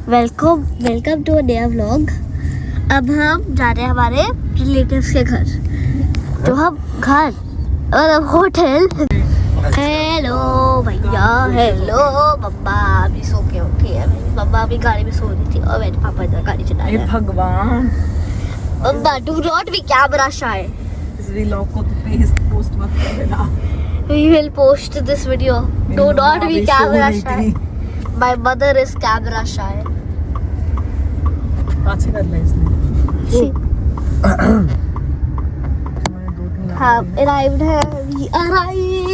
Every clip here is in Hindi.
वेलकम टू अ नया व्लॉग। अब हम जा रहे हैं हमारे रिलेटिव्स के घर, तो हम घर मतलब होटल। हेलो भैया, हेलो मम्मा। अभी सो के उठी है मम्मा, अभी गाड़ी में सो रही थी और मेरे पापा इधर गाड़ी चला रहे हैं। भगवान mama do not be camera shy. इस व्लॉग को तो पोस्ट मत कर देना। We will post this video. Do not be camera shy. My mother is camera shy. पाछे कर ले इसने। हम arrived है, we arrived.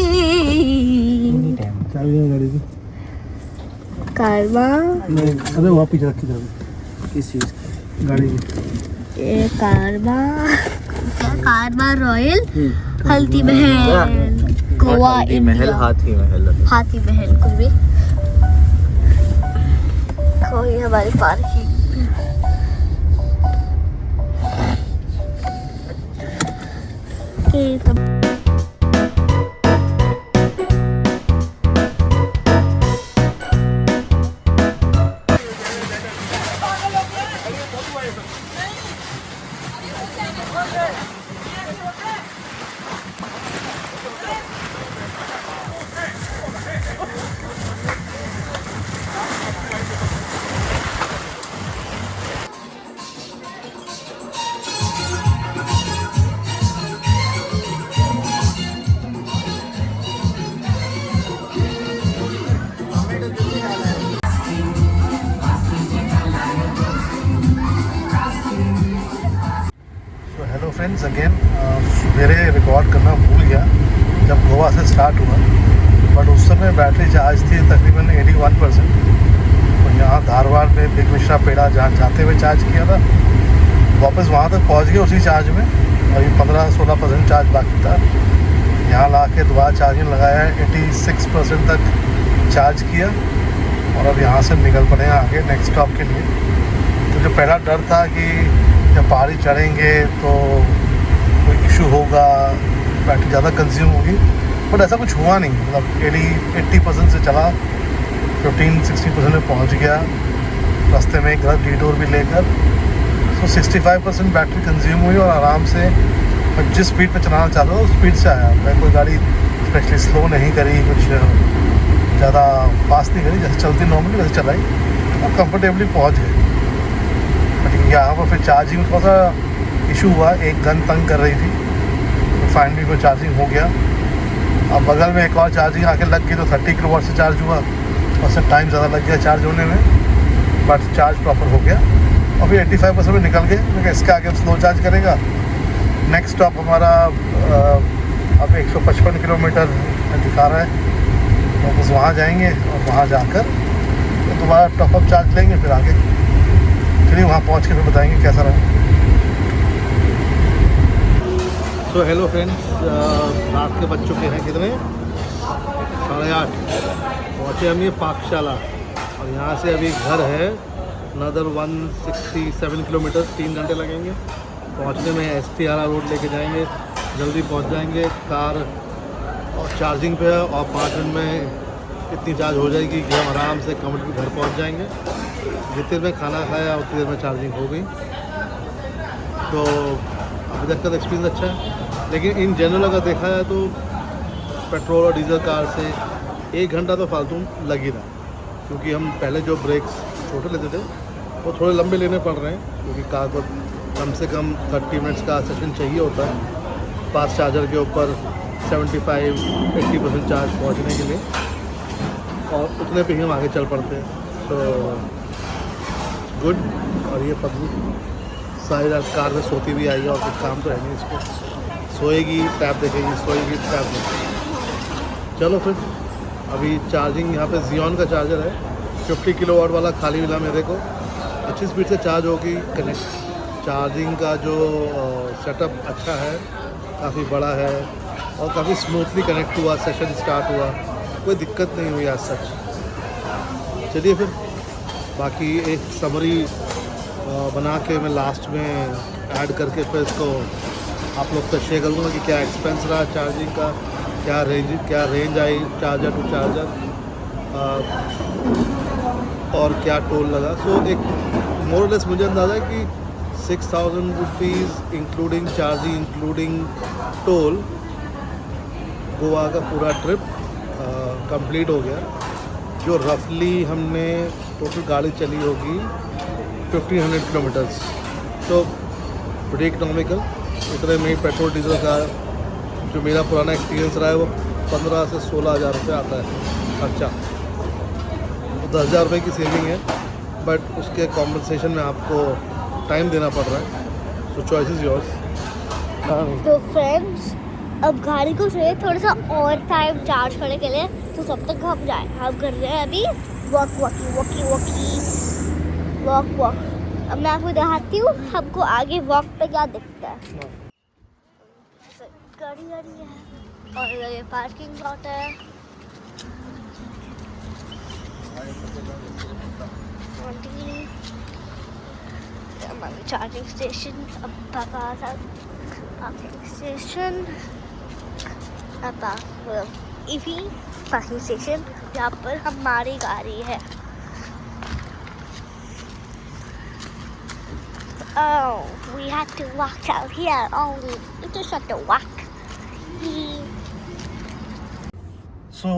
चाबी गाड़ी की कारवा। नहीं, अबे वहाँ पीछे रखी चाबी। किस चीज़ की? गाड़ी की। ये कारवा रॉयल हल्दी महल गोवा इंडिया। हाथी महल कुछ भी। कोई हमारी पार्किंग। Hello friends again. सवेरे रिकॉर्ड करना भूल गया जब गोवा से स्टार्ट हुआ, बट उस समय बैटरी चार्ज थी तकरीबन 81%। तो यहाँ धारवाड़ में बिग मिश्रा पेड़ा जहाँ जाते हुए चार्ज किया था, वापस वहाँ तक पहुँच गए उसी चार्ज में। अभी 15-16% चार्ज बाकी था। यहाँ ला के दोबारा चार्जिंग लगाया है, 86% तक चार्ज किया और अब यहाँ से निकल पड़े हैं आगे नेक्स्ट स्टॉप के लिए। तो जो पहला डर था कि जब पहाड़ी चढ़ेंगे तो कोई इशू होगा, बैटरी ज़्यादा कंज्यूम होगी, बट ऐसा कुछ हुआ नहीं। मतलब 80% से चला, 15-16% में पहुंच गया। रास्ते में एक डिटूर भी लेकर तो 65% बैटरी कंज्यूम हुई और आराम से जिस स्पीड पे चलाना चाहता था उस स्पीड से आया। मैं कोई गाड़ी स्पेशली स्लो नहीं करी, कुछ ज़्यादा फास्ट नहीं करी, जैसे चलती नॉर्मली वैसे चलाई और कंफर्टेबली पहुँच गए। यहाँ पर फिर चार्जिंग थोड़ा सा इशू हुआ, एक गन तंग कर रही थी, तो फाइनली वो चार्जिंग हो गया। अब बगल में एक और चार्जिंग आके लग गई तो 30 किलोवाट से चार्ज हुआ, उससे टाइम ज़्यादा लग गया चार्ज होने में, बट चार्ज प्रॉपर हो गया। और फिर 85% में निकल गए। लेकिन इसके आगे स्लो चार्ज करेगा। नेक्स्ट स्टॉप हमारा अब 155 किलोमीटर दिखा रहा है, तो बस वहाँ जाएंगे और वहाँ जाकर तो दोबारा टॉपअप चार्ज लेंगे, फिर आगे चलिए वहाँ पहुँच के फिर बताएंगे कैसा रहा। सो हेलो फ्रेंड्स, रात के बज चुके हैं कितने 8:30। पहुँचे हम ये पाकशाला और यहाँ से अभी घर है नदर 167 किलोमीटर, 3 घंटे लगेंगे पहुँचने में। STR रोड लेके जाएंगे, जल्दी पहुँच जाएंगे। कार और चार्जिंग पे है और 5 मिनट में इतनी चार्ज हो जाएगी कि हम आराम से कंफर्टेबल घर पहुँच जाएंगे। जितनी देर में खाना खाया उतनी देर में चार्जिंग हो गई। तो अभी तक का एक्सपीरियंस अच्छा है, लेकिन इन जनरल अगर देखा जाए तो पेट्रोल और डीजल कार से 1 घंटा तो फालतू लग ही रहा, क्योंकि हम पहले जो ब्रेक्स छोटे लेते थे वो थोड़े लंबे लेने पड़ रहे हैं, क्योंकि कार को कम से कम 30 मिनट्स का सेशन चाहिए होता है फास्ट चार्जर के ऊपर 75-80% चार्ज पहुँचने के लिए, और उतने पे ही हम आगे चल पड़ते हैं। तो गुड। और ये पतली सारी रात कार में सोती भी आई है और कुछ काम तो है नहीं इसको, सोएगी टैब देखेगी, सोएगी टैब देखेगी। चलो फिर अभी चार्जिंग यहाँ पे जियोन का चार्जर है, 50 किलोवाट वाला खाली मिला मेरे को, अच्छी स्पीड से चार्ज होगी। कनेक्ट चार्जिंग का जो सेटअप अच्छा है, काफ़ी बड़ा है और काफ़ी स्मूथली कनेक्ट हुआ, सेशन स्टार्ट हुआ, कोई दिक्कत नहीं हुई आज सच। चलिए फिर बाकी एक समरी बना के मैं लास्ट में ऐड करके फिर इसको आप लोग से शेयर करूँगा कि क्या एक्सपेंस रहा चार्जिंग का, क्या रेंज आई चार्जर टू चार्जर। और क्या टोल लगा। सो एक मोरलेस मुझे अंदाज़ा है कि 6,000 rupees including charging including toll Goa का पूरा ट्रिप कंप्लीट हो गया। जो रफली हमने टोटल गाड़ी चली होगी 1500 किलोमीटर्स। तो बड़ी इकनॉमिकल, इतने में पेट्रोल डीजल का जो मेरा पुराना एक्सपीरियंस रहा है वो 15 से 16 हज़ार रुपये आता है खर्चा। 10,000 रुपये की सेविंग है, बट उसके कॉम्पनसेशन में आपको टाइम देना पड़ रहा है। सो चॉइस इज़ योर्स। तो फ्रेंड्स, अब गाड़ी को चाहिए थोड़ा सा और टाइम चार्ज करने के लिए, तो तब तक हम जाए। हम कर रहे हैं अभी वॉक। अब मैं आपको दिखाती हूँ हमको आगे वॉक पे क्या दिखता है। गाड़ी है और इधर ये पार्किंग लॉट है। हमारी चार्जिंग स्टेशन, अब parking station, EV parking station जहाँ पर हमारी गाड़ी है। Oh, we had to walk out here only. We just had to walk. सो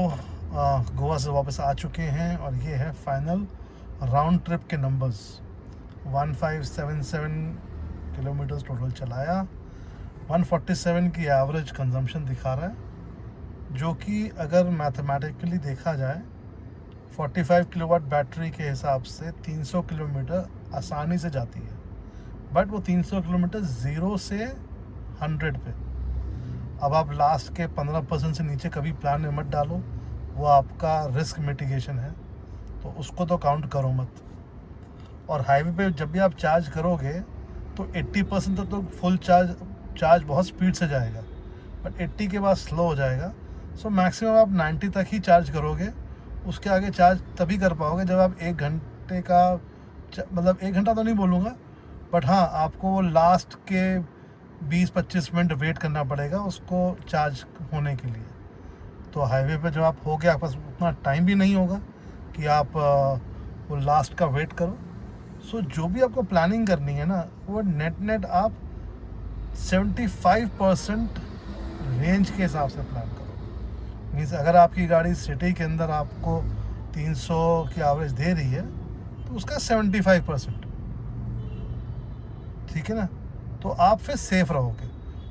गोवा से वापस आ चुके हैं और ये है फाइनल राउंड ट्रिप के नंबर्स। 1577 किलोमीटर्स टोटल चलाया। 147 की एवरेज कंजम्पशन दिखा रहा है, जो कि अगर मैथमेटिकली देखा जाए 45 किलोवाट बैटरी के हिसाब से 300 किलोमीटर आसानी से जाती है। बट वो 300 किलोमीटर 0 से 100 पे। अब आप लास्ट के 15% से नीचे कभी प्लान में मत डालो, वो आपका रिस्क मिटिगेशन है, तो उसको तो काउंट करो मत। और हाईवे पे जब भी आप चार्ज करोगे तो 80% तक तो फुल चार्ज बहुत स्पीड से जाएगा, बट 80 के बाद स्लो हो जाएगा। सो मैक्सिमम आप 90 तक ही चार्ज करोगे। उसके आगे चार्ज तभी कर पाओगे जब आप 1 घंटे का, मतलब 1 घंटा तो नहीं बोलूँगा, बट हाँ आपको वो लास्ट के 20-25 मिनट वेट करना पड़ेगा उसको चार्ज होने के लिए। तो हाईवे पे जब आप हो गए, आपके पास उतना टाइम भी नहीं होगा कि आप वो लास्ट का वेट करो। सो जो भी आपको प्लानिंग करनी है ना, वो नेट आप 75% रेंज के हिसाब से प्लान करो। मीन्स अगर आपकी गाड़ी सिटी के अंदर आपको 300 की एवरेज दे रही है तो उसका 75%, ठीक है ना, तो आप फिर सेफ रहोगे।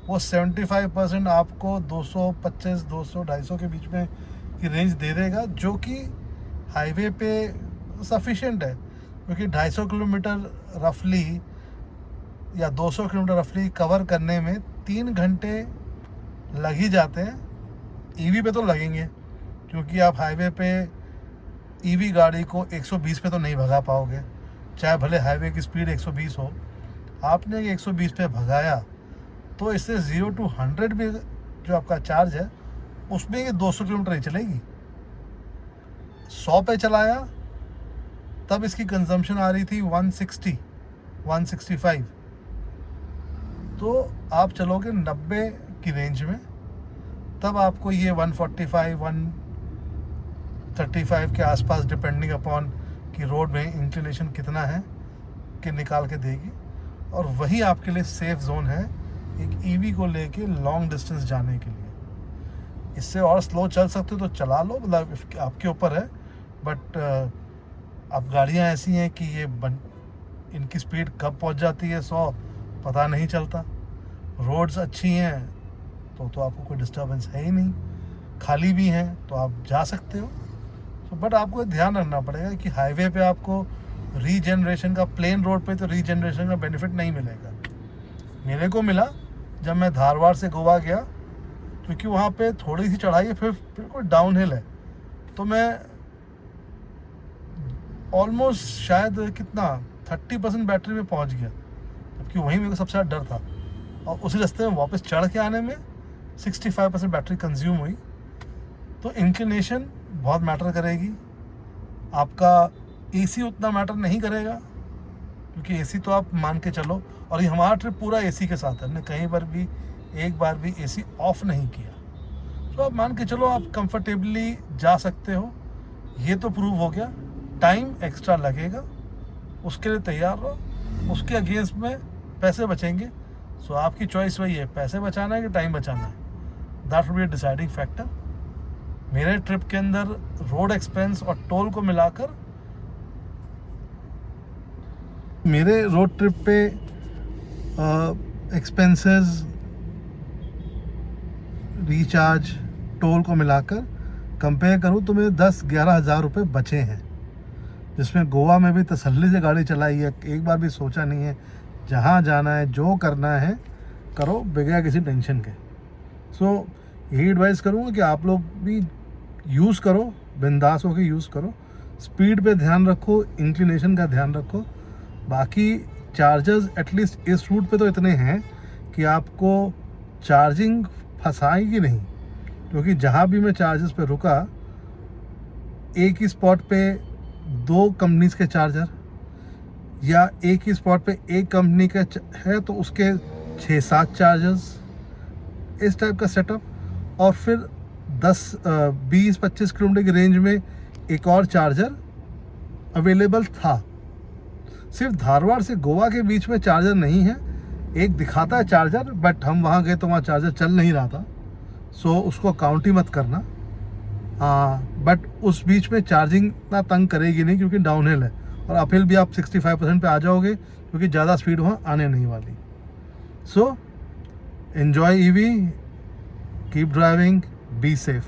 वो 75% आपको 225, 200, 250 के बीच में की रेंज दे देगा, जो कि हाईवे पे सफिशिएंट है, क्योंकि 250 किलोमीटर रफली या 200 किलोमीटर रफली कवर करने में 3 घंटे लग ही जाते हैं। ईवी पे तो लगेंगे, क्योंकि आप हाईवे पे ईवी गाड़ी को 120 पे तो नहीं भगा पाओगे, चाहे भले हाईवे की स्पीड 120 हो। आपने 120 पे भगाया तो इससे 0 to 100 भी जो आपका चार्ज है उसमें ये 200 किलोमीटर ही चलेगी। 100 पे चलाया तब इसकी कंजम्पशन आ रही थी 160, 165। तो आप चलोगे 90 की रेंज में, तब आपको ये 145, 135 के आसपास, डिपेंडिंग अपॉन कि रोड में इंक्लिनेशन कितना है, कि निकाल के देगी। और वही आपके लिए सेफ जोन है एक ईवी को लेके लॉन्ग डिस्टेंस जाने के लिए। इससे और स्लो चल सकते हो तो चला लो, मतलब आपके ऊपर है। बट अब गाड़ियाँ ऐसी हैं कि ये इनकी स्पीड कब पहुंच जाती है 100 पता नहीं चलता। रोड्स अच्छी हैं तो आपको कोई डिस्टर्बेंस है ही नहीं, खाली भी हैं तो आप जा सकते हो। तो बट आपको ध्यान रखना पड़ेगा कि हाईवे पे आपको रीजनरेशन का, प्लेन रोड पे तो रीजनरेशन का बेनिफिट नहीं मिलेगा। मेरे को मिला जब मैं धारवाड़ से गोवा गया, क्योंकि वहाँ पे थोड़ी सी चढ़ाई है, फिर बिल्कुल डाउन हिल है। तो मैं ऑलमोस्ट शायद कितना 30% बैटरी में पहुँच गया, जबकि वहीं मेरे को सबसे ज़्यादा डर था। और उसी रास्ते में वापस चढ़ के आने में 65% बैटरी कंज्यूम हुई। तो इंक्लिनेशन बहुत मैटर करेगी। आपका एसी उतना मैटर नहीं करेगा, क्योंकि एसी तो आप मान के चलो, और ये हमारा ट्रिप पूरा एसी के साथ है, हमने कहीं पर भी एक बार भी एसी ऑफ नहीं किया। तो आप मान के चलो आप कंफर्टेबली जा सकते हो। ये तो प्रूव हो गया। टाइम एक्स्ट्रा लगेगा, उसके लिए तैयार रहो। उसके अगेंस्ट में पैसे बचेंगे, सो आपकी चॉइस वही है, पैसे बचाना है कि टाइम बचाना है। That will be a deciding factor. मेरे ट्रिप के अंदर रोड एक्सपेंस और टोल को मिलाकर, मेरे रोड ट्रिप पे एक्सपेंसेस, रिचार्ज, टोल को मिलाकर कंपेयर करूँ तो मेरे 10-11 हज़ार रुपये बचे हैं, जिसमें गोवा में भी तसल्ली से गाड़ी चलाई है, एक बार भी सोचा नहीं है। जहाँ जाना है, जो करना है करो बगैर किसी टेंशन के। सो यही एडवाइस करूँगा कि आप लोग भी यूज़ करो, बिंदास होकर यूज़ करो, स्पीड पे ध्यान रखो, इंक्लिनेशन का ध्यान रखो। बाकी चार्जर्स एटलीस्ट इस रूट पे तो इतने हैं कि आपको चार्जिंग फंसाएगी नहीं, क्योंकि जहाँ भी मैं चार्जर्स पे रुका, एक ही स्पॉट पे 2 कंपनीज़ के चार्जर, या एक ही स्पॉट पे एक कंपनी का है तो उसके 6-7 चार्जर्स, इस टाइप का सेटअप। और फिर 20-25 किलोमीटर की रेंज में एक और चार्जर अवेलेबल था। सिर्फ धारवाड़ से गोवा के बीच में चार्जर नहीं है, एक दिखाता है चार्जर, बट हम वहाँ गए तो वहाँ चार्जर चल नहीं रहा था, सो उसको काउंट ही मत करना। बट उस बीच में चार्जिंग इतना तंग करेगी नहीं, क्योंकि डाउनहिल है, और अपहिल भी आप 65% पे आ जाओगे, क्योंकि ज़्यादा स्पीड वहाँ आने नहीं वाली। So enjoy EV, keep driving, be safe.